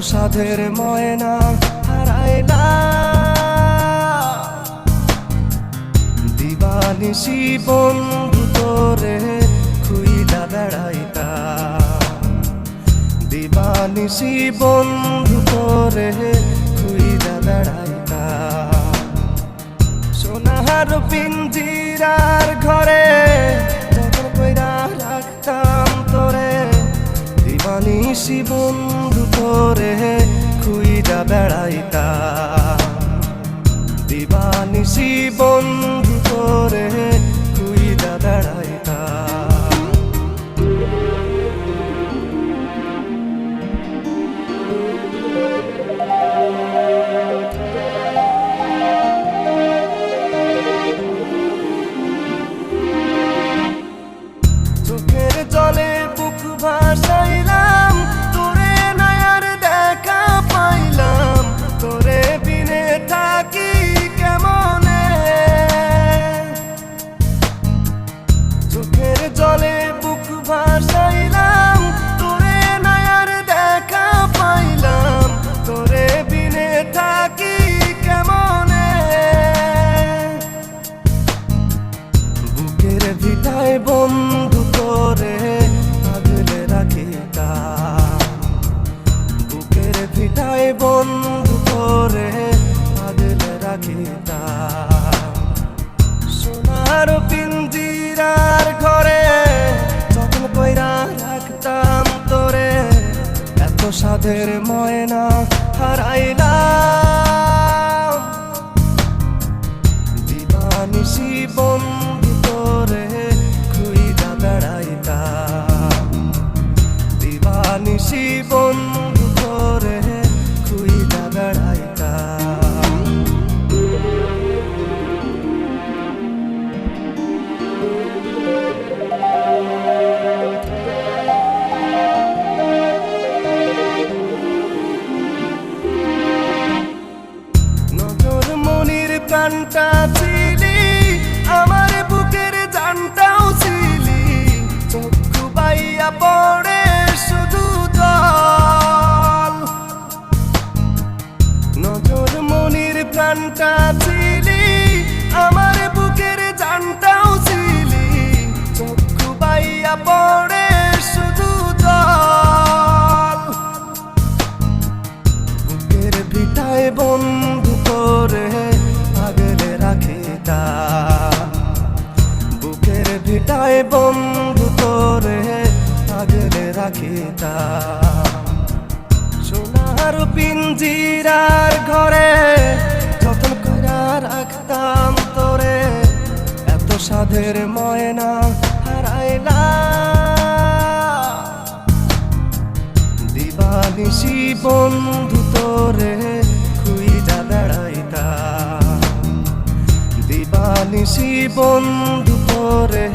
সাধের ময়না হারাইলা দিবানিশি বন্ধু তোরে খুইলা বেড়াইতা দিবানিশি বন্ধু তোরে খুইলা বেড়াইতা সোনার পিঞ্জিরার ঘরে যখন কইরা রাখতাম তোরে দিবানিশি বন্ধু তোরে খুইলা বেড়াইতা দিবানিশি বন্ধু তোরে খুইলা বেড়াইতা চোখের জলে বুক ভাসাইলাম তোরে নয়ার দেখা পাইলাম তোরে বিনে থাকি কেমনে চোখের জলে বুক ভাসাইলাম তোরে নয়ার দেখা পাইলাম তোরে বিনে থাকি কেমনে বুকের ভিটায় বন্ধু তোরে আগলে রাখিতা বুকের ভিটায় বন্ধু তোরে আগলে রাখিতা সোনার পিঞ্জিরার ঘরে যখন কইরা রাখতাম তোরে এত সাধের ময়না হারাইলাম দিবানিশি বন্ধু তোরে খুইলা বেড়াইতা দিবানিশি বন্ধু তোরে খুইলা বেড়াইতা নজর মনির প্রাণটা ছিলি আমার বুকের জানটাও ছিলি চক্ষু বাইয়া পড়ে শুধু জল নজর মনির প্রাণটা ছিলি আমার বুকের জানটাও ছিলি চক্ষু বাইয়া পড়ে শুধু জল বুকের ভিটায় বন্ধু তোরে আগলে রাখিতা বুকের ভিটায় বন্ধু তোরে আগলে রাখিতা সোনার পিঞ্জিরার ঘরে যতন কইরা রাখতাম তোরে এত সাধের ময়না হারাইলা দিবানিশি বন্ধু তোরে খুইলা বেড়াইতা দিবানিশি বন্ধু তোরে